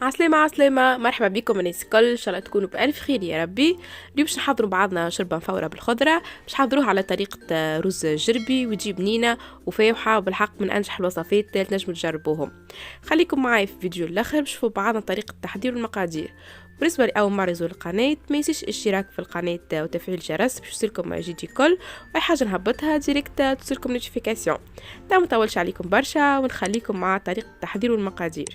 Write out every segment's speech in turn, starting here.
عسلامة عسلامة، مرحبا بكم الناس الكل. ان شاء الله تكونوا بألف خير يا ربي. اليوم باش نحضروا بعضنا شربة مفورة بالخضرة. باش نحضروها على طريقة رز جربي وتجي بنينة وفاوحة، وبالحق من أنجح الوصفات اللي تنجموا تجربوهم. خليكم معايا في فيديو الآخر باش نشوفوا بعضنا طريقة التحضير والمقادير. بالنسبة لأول مرة يزور القناة، ما ينسيش الاشتراك في القناة وتفعيل الجرس باش يوصلكم جديد كل، واي حاجة نهبطها ديريكت توصلكم نوتيفيكاسيون. ما نطولش عليكم برشا ونخليكم مع طريقة التحضير والمقادير.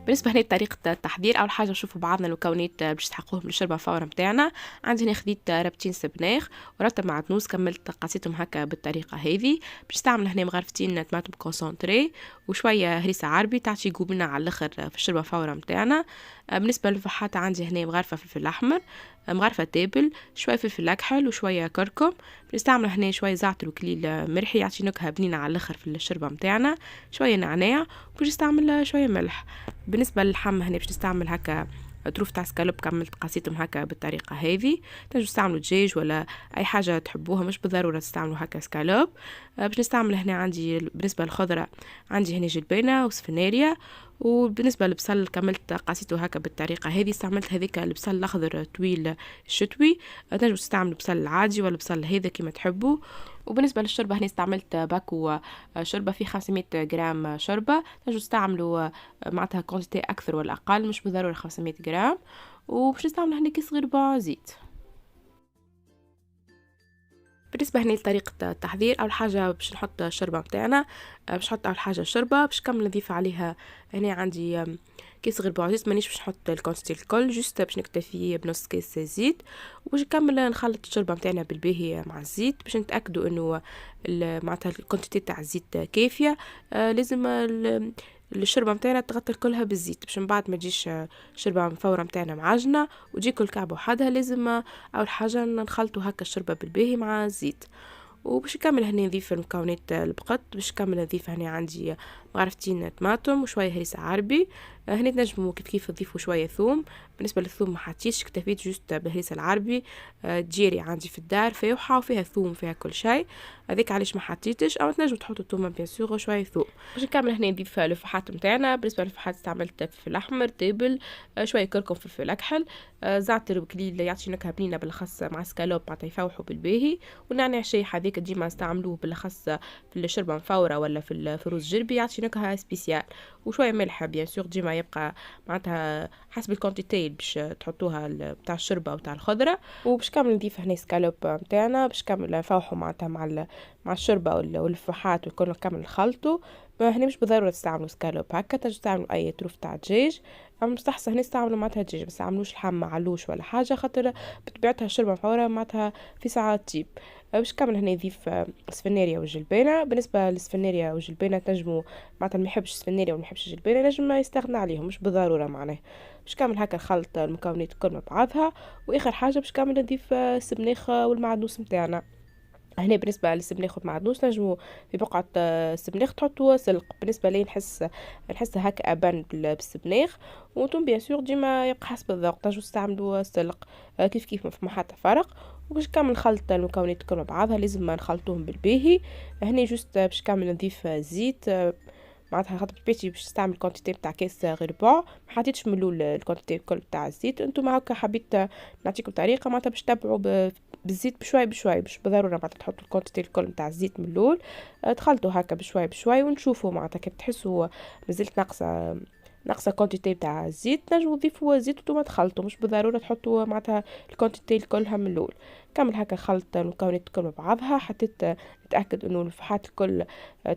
بالنسبه هنا لطريقه التحضير، اول حاجه نشوفوا بعضنا المكونات باش تحققوهم للشربه فورا نتاعنا. عندي هنا خديت ربطين سبناخ وربطه معدنوس، كملت قصيتهم هكا بالطريقه هذه. باش نستعمل هنا مغرفتين طماطم كونسونطري وشويه هريسه عربي تعطي قوبنا على الاخر في الشربه فورا نتاعنا. بالنسبه للفحات عندي هنا مغرفه فلفل احمر، مغرفه تابل، شويه فلفل اكحل وشويه كركم. بنستعمل هنا شويه زعتر وكليل مرحي يعطي نكهه بنينه على الاخر في الشربه نتاعنا، شويه نعناع، وباش نستعمل شويه ملح. بالنسبه للحم هنا باش نستعمل هكا طروف تاع سكالوب، كملت قصيتهم هكا بالطريقه هذه. تنجموا تستعملوا دجاج ولا اي حاجه تحبوها، مش بالضروره تستعملوا هكا سكالوب. باش نستعمل هنا عندي بالنسبه للخضره عندي هنا جلبانه وسفناريا. وبالنسبه للبصل كملت قصيته هكا بالطريقه هذه. استعملت هذيك البصل الاخضر طويل الشتوي، تنجموا تستعملوا بصل العادي ولا بصل هذا كما تحبوا. وبالنسبه للشوربه هنا استعملت باكو شوربه فيه 500 جرام شوربه. تنجموا تستعملوا معناتها كونتيتي اكثر ولا اقل، مش بالضروره 500 جرام. وباش نستعمل هنا كيس غير زيت. بالنسبه هنا لطريقه التحضير، اول حاجه باش نحط الشوربه نتاعنا. باش نحط اول حاجه الشوربه، باش كمل نضيف عليها هنا عندي كيس غير زيت. مانيش باش نحط الكونتيتي الكل، جوست باش نكتفي بنص كيس زيت. وباش نكمل نخلط الشوربه نتاعنا بالباهي مع الزيت باش نتاكدوا انه معناتها الكونتيتي تاع الزيت كافيه. لازم الشوربه نتاعنا تغطي كلها بالزيت باش من بعد ما تجيش الشوربه مفوره نتاعنا معجنه وتجي كل كعبه وحدها. لازم اول حاجه نخلطوا هكا الشوربه بالباهي مع الزيت. وباش نكمل هنا نضيف المكونات البقط. باش نكمل نضيف هنا عندي مغرفتين طماطم وشويه هريسه عربي. هنا تنجموا كيف تضيفوا شويه ثوم. بالنسبه للثوم ما حطيتش، اكتفيت جوست بالهريسه العربي. تجيري عندي في الدار فاوحه وفيها ثوم فيها كل شيء، هذيك علاش ما حطيتش. او تنجموا تحطوا ثوم بيان سور وشويه ثوم. باش نكمل هنا نضيف الفحات نتاعنا. بالنسبه للفحات استعملت فلفل احمر تابل، شويه كركم فلفل اكحل، زعتر وكليل يعطي نكهه بنينه بالاخص مع سكالوب معناتها يفوحوا بالباهي. والنعناع شايح هذيك ديما نستعملوه بالاخص في الشربه مفوره ولا في الرز جربي، يعطي نكهه سبيسيال. وشويه ملح بيان سور ديما يبقى معناتها حسب الكونتيتي باش تحطوها بتاع الشربه وتاع الخضره. وباش كامل نضيف هنا سكالوب نتاعنا باش كامل نفوحوا معناتها مع الشربه والفحات ويكون كامل نخلطوا. هنا مش بالضروره تستعملوا سكالوب هكا، تنجموا تستعملوا اي طروف تاع دجاج. اما مستحسن هنا استعملوا معناتها دجاج، بس تعملوش لحم معلوش ولا حاجه، خاطر بطبيعتها الشربه مفوره معناتها في ساعات تجيب. باش كامل هنا نضيف سفناريا والجلبانه. بالنسبه للسفناريا والجلبانه تنجموا معناتها ما يحبش السفناريا وما يحبش الجلبانه نجم يستغنى عليهم، مش بالضروره معناه. باش كامل هكا نخلط المكونات الكل مع بعضها. واخر حاجه باش كامل نضيف السبناخ والمعدنوس نتاعنا. هنا بالنسبه للسبناخ والمعدنوس نجموا في بقعه السبناخ تحطوا سلق. بالنسبه لي نحس هكا ابان بالسبناخ. وانتم بيان سور ديما يبقى حسب الذوق، تنجموا تستعملوا سلق كيف ما حتى فرق. وباش كامل نخلط المكونات كلها مع بعضها، لازم ما نخلطوهم بالباهي. هنا جوست باش كامل نضيف زيت معناتها خاطر بيتي باش نستعمل كونتيتي تاع كاس غير بوع، ما حطيتش من الاول الكونتيتي الكل تاع الزيت. انتم هكا حبيت نعطيكم طريقه معناتها باش تتبعوا بالزيت بشوي بشوي، مش بالضروره معناتها تحطوا الكونتيتي الكل تاع الزيت من الاول. تخلطوا هكا بشوي بشوي ونشوفوا معناتها كي تحسوا مازلت ناقصه كونتيتي تاع الزيت تنجموا تضيفوا زيت وانتم تخلطوا، مش بالضروره تحطوا معناتها الكونتيتي كلها من الاول. كمل هكا خلط المكونات كل مع بعضها. حطيت نتاكد انه الفحات الكل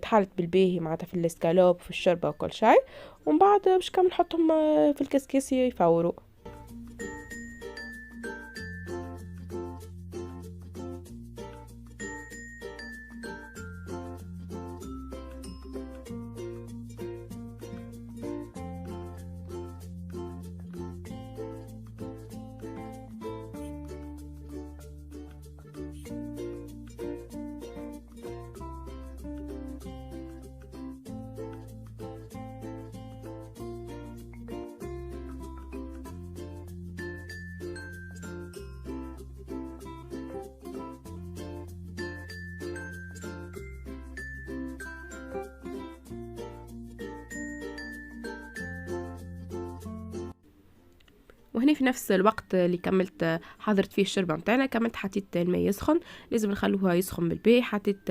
تحلت بالباهي معناتها في الاسكالوب في الشوربه وكل شيء. ومن بعد باش كمل نحطهم في الكسكيس يفوروا. وهنا في نفس الوقت اللي كملت حضرت فيه الشربة متاعنا كملت حطيت الماء يسخن، لازم نخلوها يسخن بالباهي، حطيت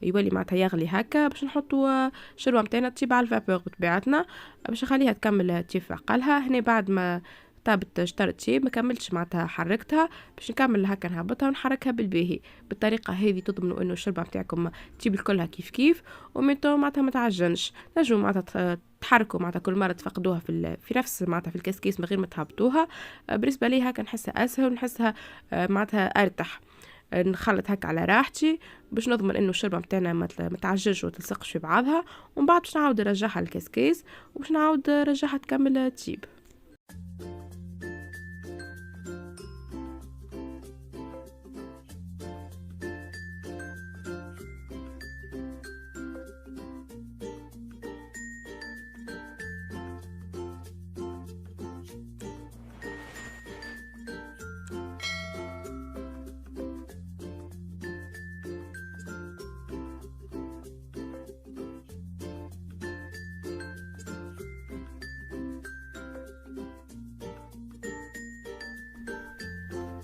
يولي معناتها يغلي هكا باش نحطوا الشربة متاعنا تطيب على الفابور بطبيعتنا، باش نخليها تكمل تطيب في عقلها. هنا بعد ما طابت شطرت تطيب ما كملتش معناتها حركتها باش نكمل هكا نهبطها ونحركها بالباهي. بالطريقه هذه تضمنوا انه الشربة متاعكم تجيب الكلها كيف كيف وميتو معناتها ما تعجنش. نجموا معناتها تحركوا معناتها كل مره تفقدوها في نفس معناتها في الكسكيس من غير ما تهبطوها. بالنسبه لي هكا نحسها اسهل ونحسها معناتها ارتاح، نخلط هكا على راحتي باش نضمن انه الشربة متاعنا ما تعجنش وتلصقش في بعضها. ومن بعد باش نعاود نرجعها للكسكيس وباش نعاود نرجعها تكمل تجيب.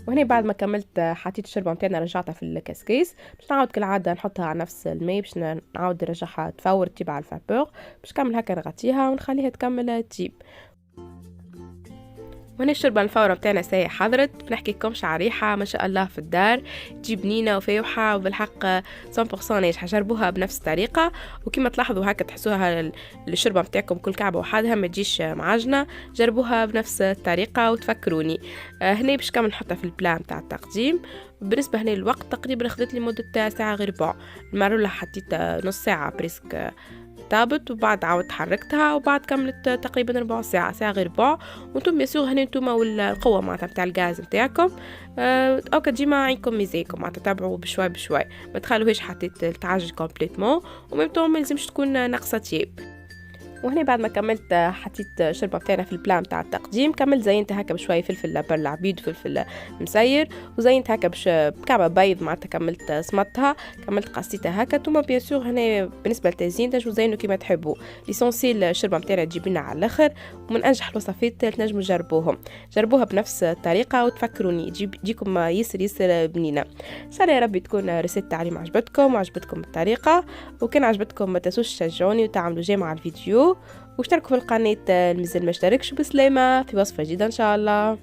وهنا بعد ما كملت حطيت الشربة متاعنا رجعتها في الكسكيس باش نعاود كالعادة نحطها على نفس الماء باش نعاود نرجعها تفور تجيب على الفابور باش كمل هكا نغطيها ونخليها تكمل تجيب. وهنا الشربة الفورة متاعنا ساي حضرت، بنحكي لكم شعريحة ما شاء الله في الدار، تجيب بنينة وفيوحة وبالحق 100% ناجحة. جربوها بنفس الطريقة وكما تلاحظوا هكا تحسوها الشربة متاعكم كل كعبة وحدها ما تجيش معجنة. جربوها بنفس الطريقة وتفكروني. هنا باش كامل نحطها في البلان متاع التقديم. بالنسبة هنا الوقت تقريبا خذت لي مدة ساعة غير ربع. المرولة حطيت نص ساعة بريسك طابت وبعد عاودت حركتها وبعد كملت تقريبا ربع ساعة غير ربع. وانتم بيسوغ هنا انتم والقوة معناتها متاع الغاز متاعكم او كديما عينكم ميزيكم معناتها تتابعوا بشوي بشوي، ما تخلوهاش حطيت التعجن كومبليتمون وميمتون ما لازمش تكون ناقصة تياب. وهنا بعد ما كملت حطيت الشربة بتاعنا في البلان تاع التقديم، كملت زينت هكا بشويه فلفل بالعبيد وفلفل مسير وزينت هكا بكعبة بيض معناتها كملت سمطتها كملت قصيتها هكا. توما بيان سور هنا بالنسبه للتزيين تنجموا تزينوا كيما تحبوا. ليسونسيل الشربة بتاعنا تجيب لنا على الاخر ومن انجح الوصفات تنجموا تجربوهم. جربوها بنفس الطريقه وتفكروني تجيكم ياسر بنينه. ان شاء الله يا ربي تكون رسالة تعليم عجبتكم وعجبتكم الطريقه، وكان عجبتكم ما تنسوش تشجعوني وتعملوا جيم على الفيديو واشتركوا في القناة المازال ما اشتركش. بسلامة في وصفة جديدة ان شاء الله.